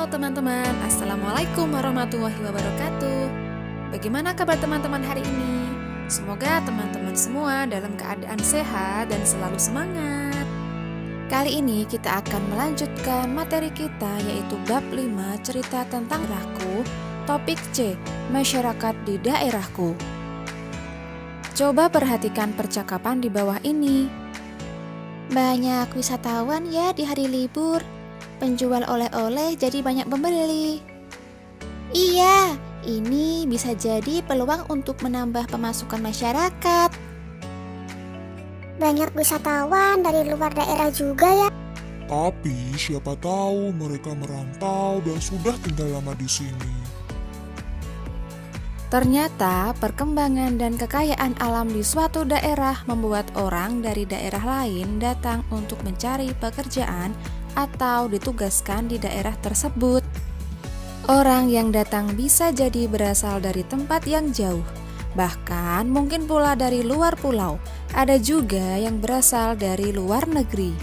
Halo teman-teman, Assalamualaikum warahmatullahi wabarakatuh. Bagaimana kabar teman-teman hari ini? Semoga teman-teman semua dalam keadaan sehat dan selalu semangat. Kali ini kita akan melanjutkan materi kita, yaitu bab 5 cerita tentang daerahku, topik C, masyarakat di daerahku. Coba perhatikan percakapan di bawah ini. Banyak wisatawan ya di hari libur. Penjual oleh-oleh jadi banyak pembeli. Iya, ini bisa jadi peluang untuk menambah pemasukan masyarakat. Banyak wisatawan dari luar daerah juga ya. Tapi siapa tahu mereka merantau dan sudah tinggal lama di sini. Ternyata perkembangan dan kekayaan alam di suatu daerah membuat orang dari daerah lain datang untuk mencari pekerjaan atau ditugaskan di daerah tersebut. Orang yang datang bisa jadi berasal dari tempat yang jauh, bahkan mungkin pula dari luar pulau. Ada juga yang berasal dari luar negeri.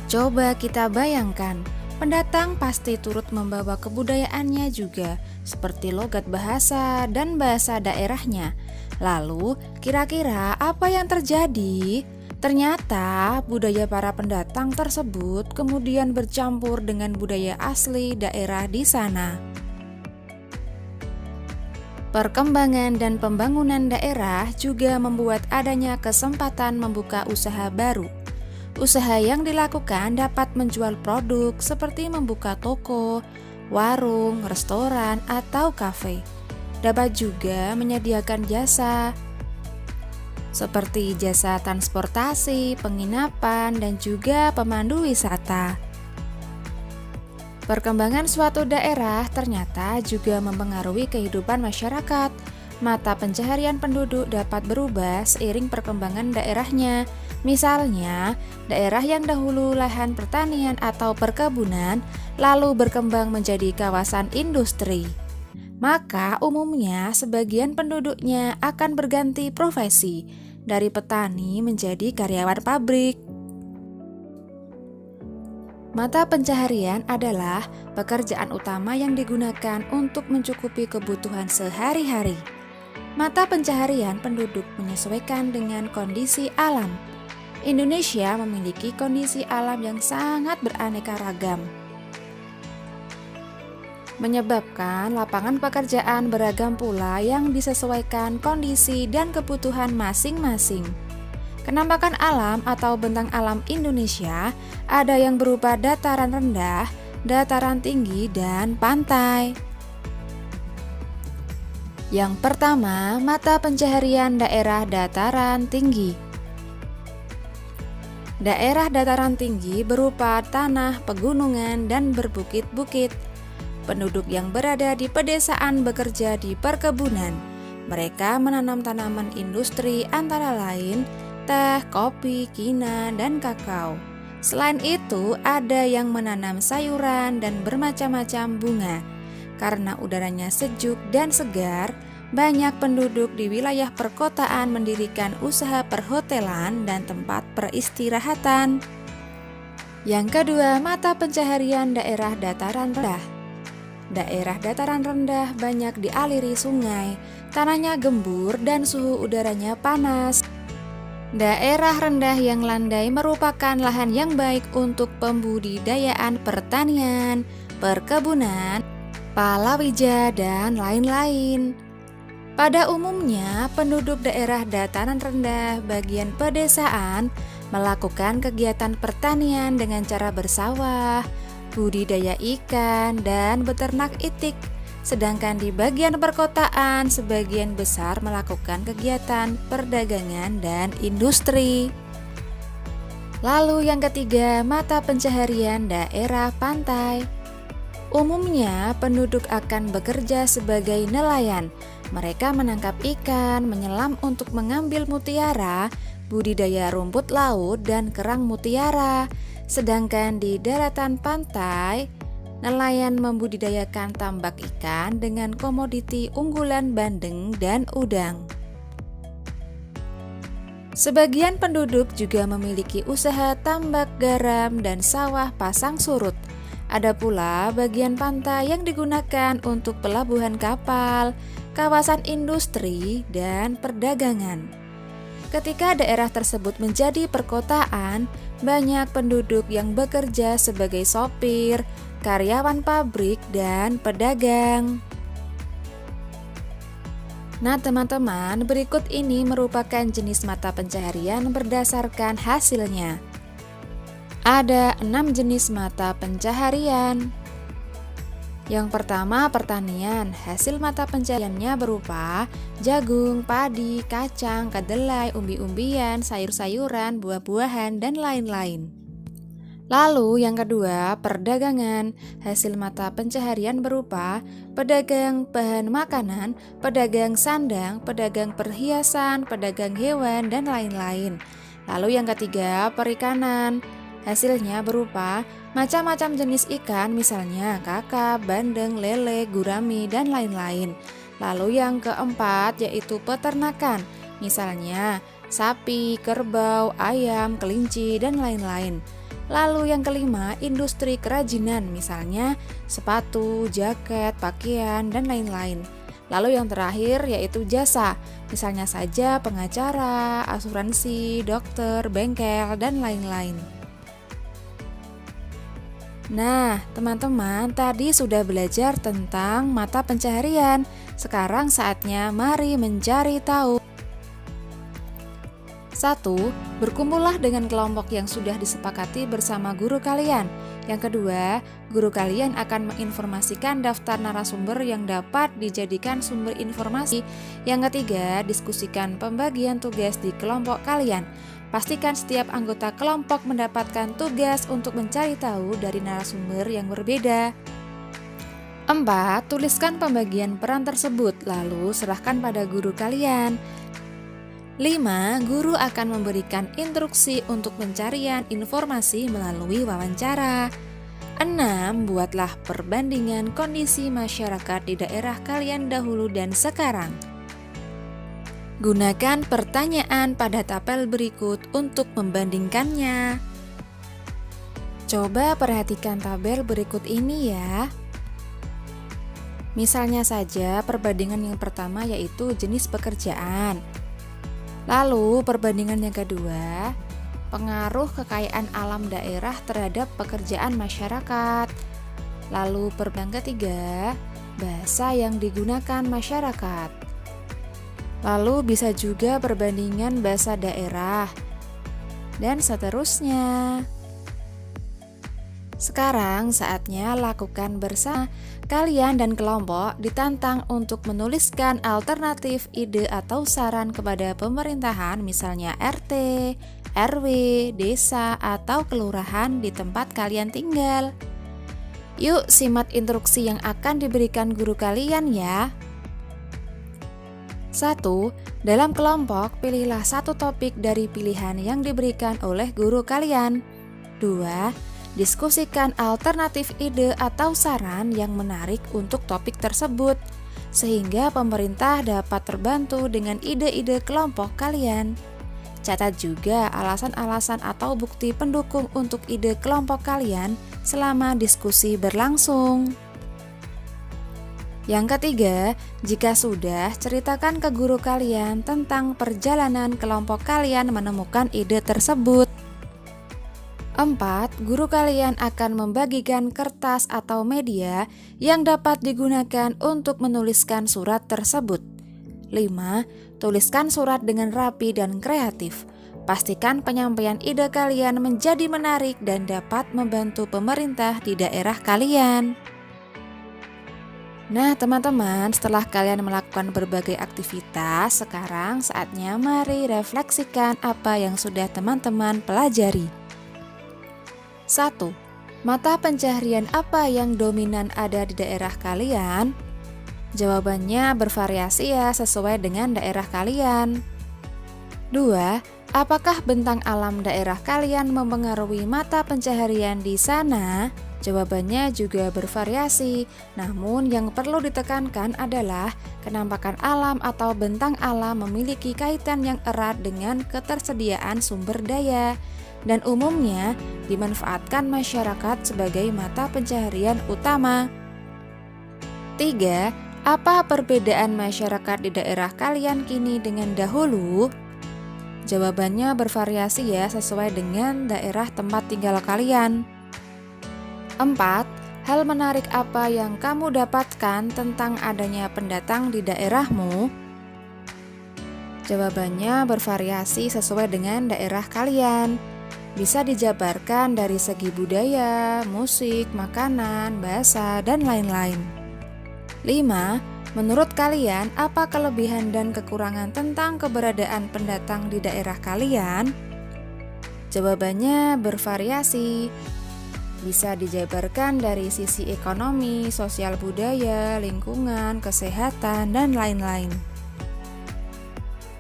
Coba kita bayangkan, pendatang pasti turut membawa kebudayaannya juga, seperti logat bahasa dan bahasa daerahnya. Lalu, kira-kira apa yang terjadi? Ternyata budaya para pendatang tersebut kemudian bercampur dengan budaya asli daerah di sana. Perkembangan dan pembangunan daerah juga membuat adanya kesempatan membuka usaha baru. Usaha yang dilakukan dapat menjual produk seperti membuka toko, warung, restoran, atau kafe. Dapat juga menyediakan jasa seperti jasa transportasi, penginapan, dan juga pemandu wisata. Perkembangan suatu daerah ternyata juga mempengaruhi kehidupan masyarakat. Mata pencaharian penduduk dapat berubah seiring perkembangan daerahnya. Misalnya, daerah yang dahulu lahan pertanian atau perkebunan, lalu berkembang menjadi kawasan industri. Maka umumnya sebagian penduduknya akan berganti profesi dari petani menjadi karyawan pabrik. Mata pencaharian adalah pekerjaan utama yang digunakan untuk mencukupi kebutuhan sehari-hari. Mata pencaharian penduduk menyesuaikan dengan kondisi alam. Indonesia memiliki kondisi alam yang sangat beraneka ragam, menyebabkan lapangan pekerjaan beragam pula yang disesuaikan kondisi dan kebutuhan masing-masing. Kenampakan alam atau bentang alam Indonesia ada yang berupa dataran rendah, dataran tinggi, dan pantai. Yang pertama, mata pencaharian daerah dataran tinggi. Daerah dataran tinggi berupa tanah, pegunungan, dan berbukit-bukit. Penduduk yang berada di pedesaan bekerja di perkebunan. Mereka menanam tanaman industri antara lain teh, kopi, kina, dan kakao. Selain itu, ada yang menanam sayuran dan bermacam-macam bunga. Karena udaranya sejuk dan segar, banyak penduduk di wilayah perkotaan mendirikan usaha perhotelan dan tempat peristirahatan. Yang kedua, mata pencaharian daerah dataran rendah. Daerah dataran rendah banyak dialiri sungai, tanahnya gembur dan suhu udaranya panas. Daerah rendah yang landai merupakan lahan yang baik untuk pembudidayaan pertanian, perkebunan, palawija, dan lain-lain. Pada umumnya, penduduk daerah dataran rendah bagian pedesaan melakukan kegiatan pertanian dengan cara bersawah, budidaya ikan, dan beternak itik. Sedangkan di bagian perkotaan, sebagian besar melakukan kegiatan perdagangan dan industri. Lalu yang ketiga, mata pencaharian daerah pantai. Umumnya, penduduk akan bekerja sebagai nelayan. Mereka menangkap ikan, menyelam untuk mengambil mutiara, budidaya rumput laut, dan kerang mutiara. Sedangkan di daratan pantai, nelayan membudidayakan tambak ikan dengan komoditi unggulan bandeng dan udang. Sebagian penduduk juga memiliki usaha tambak garam dan sawah pasang surut. Ada pula bagian pantai yang digunakan untuk pelabuhan kapal, kawasan industri, dan perdagangan. Ketika daerah tersebut menjadi perkotaan, banyak penduduk yang bekerja sebagai sopir, karyawan pabrik, dan pedagang. Nah teman-teman, berikut ini merupakan jenis mata pencaharian berdasarkan hasilnya. Ada 6 jenis mata pencaharian. Yang pertama, pertanian. Hasil mata pencahariannya berupa jagung, padi, kacang, kedelai, umbi-umbian, sayur-sayuran, buah-buahan, dan lain-lain. Lalu yang kedua, perdagangan. Hasil mata pencaharian berupa pedagang bahan makanan, pedagang sandang, pedagang perhiasan, pedagang hewan, dan lain-lain. Lalu yang ketiga, perikanan. Hasilnya berupa macam-macam jenis ikan, misalnya kakap, bandeng, lele, gurami, dan lain-lain. Lalu yang keempat yaitu peternakan, misalnya sapi, kerbau, ayam, kelinci, dan lain-lain. Lalu yang kelima, industri kerajinan, misalnya sepatu, jaket, pakaian, dan lain-lain. Lalu yang terakhir yaitu jasa, misalnya saja pengacara, asuransi, dokter, bengkel, dan lain-lain. Nah, teman-teman tadi sudah belajar tentang mata pencaharian. Sekarang saatnya mari mencari tahu. 1. Berkumpullah dengan kelompok yang sudah disepakati bersama guru kalian. Yang kedua, guru kalian akan menginformasikan daftar narasumber yang dapat dijadikan sumber informasi. Yang ketiga, diskusikan pembagian tugas di kelompok kalian. Pastikan setiap anggota kelompok mendapatkan tugas untuk mencari tahu dari narasumber yang berbeda. 4. Tuliskan pembagian peran tersebut, lalu serahkan pada guru kalian. 5. Guru akan memberikan instruksi untuk pencarian informasi melalui wawancara. 6. Buatlah perbandingan kondisi masyarakat di daerah kalian dahulu dan sekarang. Gunakan pertanyaan pada tabel berikut untuk membandingkannya. Coba perhatikan tabel berikut ini ya. Misalnya saja perbandingan yang pertama yaitu jenis pekerjaan. Lalu perbandingan yang kedua, pengaruh kekayaan alam daerah terhadap pekerjaan masyarakat. Lalu perbandingan ketiga, bahasa yang digunakan masyarakat. Lalu bisa juga perbandingan bahasa daerah, dan seterusnya. Sekarang saatnya lakukan bersama. Kalian dan kelompok ditantang untuk menuliskan alternatif ide atau saran kepada pemerintahan, misalnya RT, RW, desa, atau kelurahan di tempat kalian tinggal. Yuk simak instruksi yang akan diberikan guru kalian ya. 1. Dalam kelompok, pilihlah satu topik dari pilihan yang diberikan oleh guru kalian. 2. Diskusikan alternatif ide atau saran yang menarik untuk topik tersebut, sehingga pemerintah dapat terbantu dengan ide-ide kelompok kalian. Catat juga alasan-alasan atau bukti pendukung untuk ide kelompok kalian selama diskusi berlangsung. Yang ketiga, jika sudah, ceritakan ke guru kalian tentang perjalanan kelompok kalian menemukan ide tersebut. 4. Guru kalian akan membagikan kertas atau media yang dapat digunakan untuk menuliskan surat tersebut. 5. Tuliskan surat dengan rapi dan kreatif. Pastikan penyampaian ide kalian menjadi menarik dan dapat membantu pemerintah di daerah kalian. Nah teman-teman, setelah kalian melakukan berbagai aktivitas, sekarang saatnya mari refleksikan apa yang sudah teman-teman pelajari. 1. Mata pencaharian apa yang dominan ada di daerah kalian? Jawabannya bervariasi ya, sesuai dengan daerah kalian. 2. Apakah bentang alam daerah kalian mempengaruhi mata pencaharian di sana? Jawabannya juga bervariasi, namun yang perlu ditekankan adalah kenampakan alam atau bentang alam memiliki kaitan yang erat dengan ketersediaan sumber daya. dan umumnya dimanfaatkan masyarakat sebagai mata pencaharian utama. 3. Apa perbedaan masyarakat di daerah kalian kini dengan dahulu? Jawabannya bervariasi ya, sesuai dengan daerah tempat tinggal kalian. 4. Hal menarik apa yang kamu dapatkan tentang adanya pendatang di daerahmu? Jawabannya bervariasi sesuai dengan daerah kalian. Bisa dijabarkan dari segi budaya, musik, makanan, bahasa, dan lain-lain. 5. Menurut kalian, apa kelebihan dan kekurangan tentang keberadaan pendatang di daerah kalian? Jawabannya bervariasi. Bisa dijabarkan dari sisi ekonomi, sosial budaya, lingkungan, kesehatan, dan lain-lain.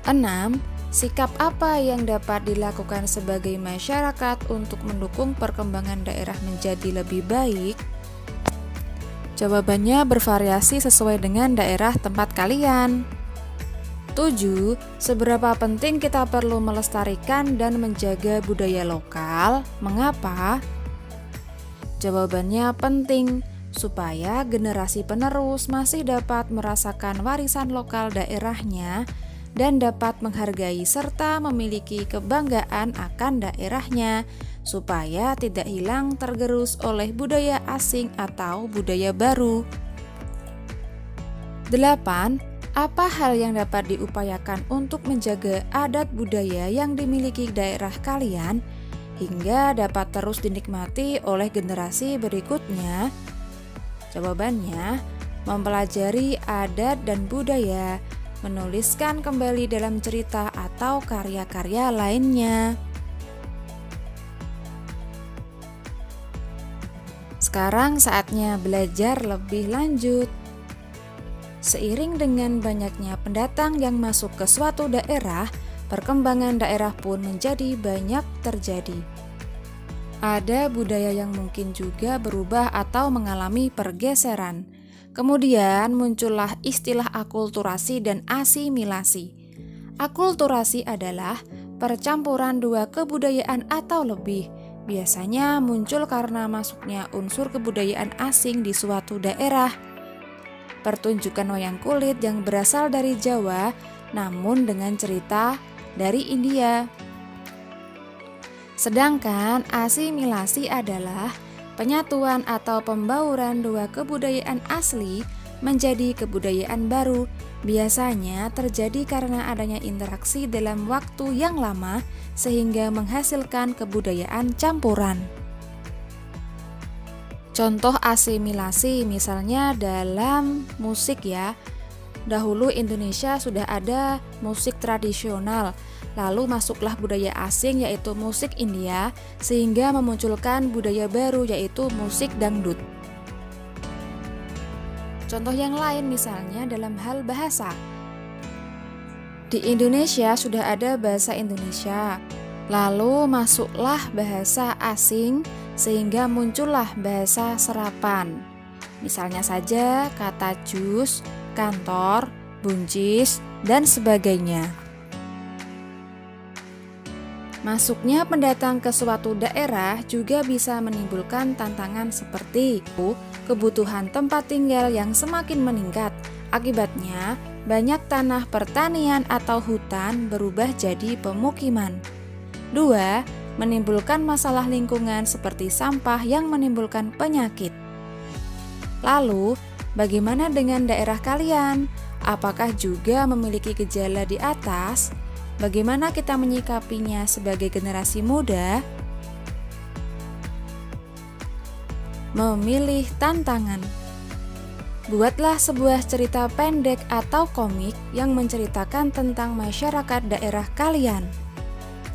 6. Sikap apa yang dapat dilakukan sebagai masyarakat untuk mendukung perkembangan daerah menjadi lebih baik? Jawabannya bervariasi sesuai dengan daerah tempat kalian. 7. Seberapa penting kita perlu melestarikan dan menjaga budaya lokal? Mengapa? Jawabannya penting, supaya generasi penerus masih dapat merasakan warisan lokal daerahnya dan dapat menghargai serta memiliki kebanggaan akan daerahnya, supaya tidak hilang tergerus oleh budaya asing atau budaya baru. 8. Apa hal yang dapat diupayakan untuk menjaga adat budaya yang dimiliki daerah kalian hingga dapat terus dinikmati oleh generasi berikutnya? Jawabannya, mempelajari adat dan budaya, menuliskan kembali dalam cerita atau karya-karya lainnya. Sekarang saatnya belajar lebih lanjut. Seiring dengan banyaknya pendatang yang masuk ke suatu daerah, perkembangan daerah pun menjadi banyak terjadi. Ada budaya yang mungkin juga berubah atau mengalami pergeseran. Kemudian muncullah istilah akulturasi dan asimilasi. Akulturasi adalah percampuran dua kebudayaan atau lebih. Biasanya muncul karena masuknya unsur kebudayaan asing di suatu daerah. Pertunjukan wayang kulit yang berasal dari Jawa, namun dengan cerita dari India. Sedangkan asimilasi adalah penyatuan atau pembauran dua kebudayaan asli menjadi kebudayaan baru. Biasanya terjadi karena adanya interaksi dalam waktu yang lama sehingga menghasilkan kebudayaan campuran. Contoh asimilasi misalnya dalam musik ya. Dahulu Indonesia sudah ada musik tradisional, lalu masuklah budaya asing yaitu musik India, sehingga memunculkan budaya baru yaitu musik dangdut. Contoh yang lain misalnya dalam hal bahasa. Di Indonesia sudah ada bahasa Indonesia, lalu masuklah bahasa asing sehingga muncullah bahasa serapan. Misalnya saja kata jus, kantor, buncis, dan sebagainya. Masuknya pendatang ke suatu daerah juga bisa menimbulkan tantangan seperti kebutuhan tempat tinggal yang semakin meningkat. Akibatnya, banyak tanah pertanian atau hutan berubah jadi pemukiman. 2. Menimbulkan masalah lingkungan seperti sampah yang menimbulkan penyakit. Lalu, bagaimana dengan daerah kalian? Apakah juga memiliki gejala di atas? Bagaimana kita menyikapinya sebagai generasi muda? Memilih tantangan. Buatlah sebuah cerita pendek atau komik yang menceritakan tentang masyarakat daerah kalian.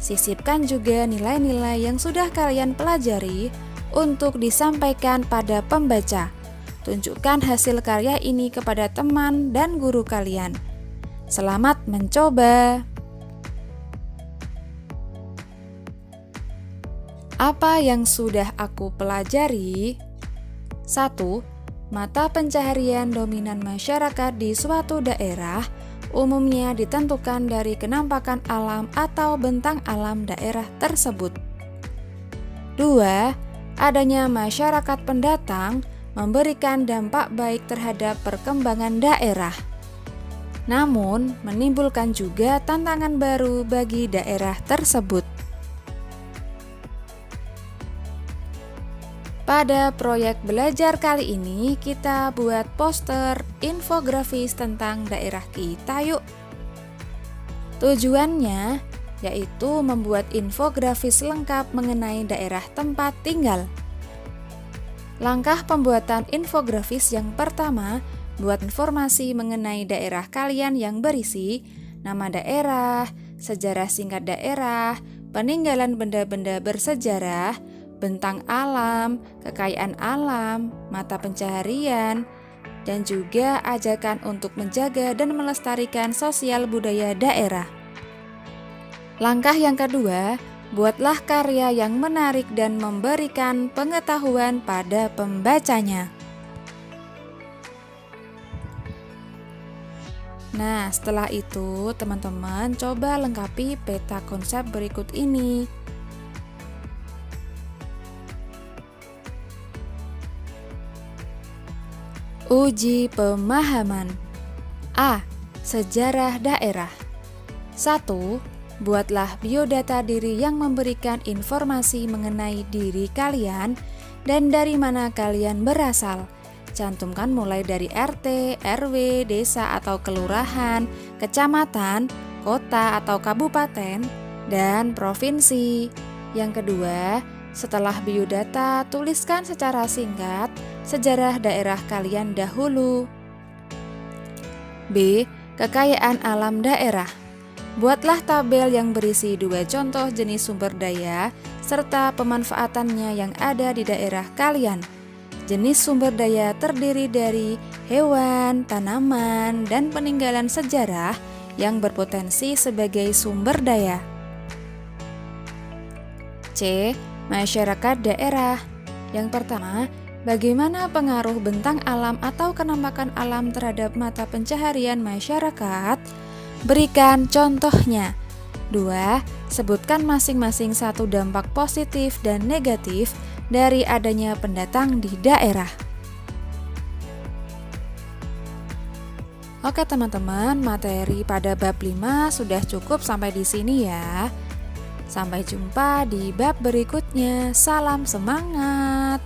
Sisipkan juga nilai-nilai yang sudah kalian pelajari untuk disampaikan pada pembaca. Tunjukkan hasil karya ini kepada teman dan guru kalian. Selamat mencoba! Apa yang sudah aku pelajari? 1. Mata pencaharian dominan masyarakat di suatu daerah umumnya ditentukan dari kenampakan alam atau bentang alam daerah tersebut. 2. Adanya masyarakat pendatang memberikan dampak baik terhadap perkembangan daerah. Namun, menimbulkan juga tantangan baru bagi daerah tersebut. Pada proyek belajar kali ini, kita buat poster infografis tentang daerah kita yuk. Tujuannya yaitu membuat infografis lengkap mengenai daerah tempat tinggal. Langkah pembuatan infografis yang pertama, buat informasi mengenai daerah kalian yang berisi nama daerah, sejarah singkat daerah, peninggalan benda-benda bersejarah, bentang alam, kekayaan alam, mata pencaharian, dan juga ajakan untuk menjaga dan melestarikan sosial budaya daerah. Langkah yang kedua, buatlah karya yang menarik dan memberikan pengetahuan pada pembacanya. Nah, setelah itu teman-teman coba lengkapi peta konsep berikut ini. Uji pemahaman. A. Sejarah daerah. 1. Buatlah biodata diri yang memberikan informasi mengenai diri kalian dan dari mana kalian berasal. Cantumkan mulai dari RT, RW, desa atau kelurahan, kecamatan, kota atau kabupaten, dan provinsi. Yang kedua, setelah biodata, tuliskan secara singkat sejarah daerah kalian dahulu. B. Kekayaan alam daerah. Buatlah tabel yang berisi 2 contoh jenis sumber daya serta pemanfaatannya yang ada di daerah kalian. Jenis sumber daya terdiri dari hewan, tanaman, dan peninggalan sejarah yang berpotensi sebagai sumber daya. C. Masyarakat daerah. Yang pertama, bagaimana pengaruh bentang alam atau kenampakan alam terhadap mata pencaharian masyarakat? Berikan contohnya. 2. Sebutkan masing-masing satu dampak positif dan negatif dari adanya pendatang di daerah. Oke teman-teman, materi pada bab 5 sudah cukup sampai di sini ya. Sampai jumpa di bab berikutnya. Salam semangat!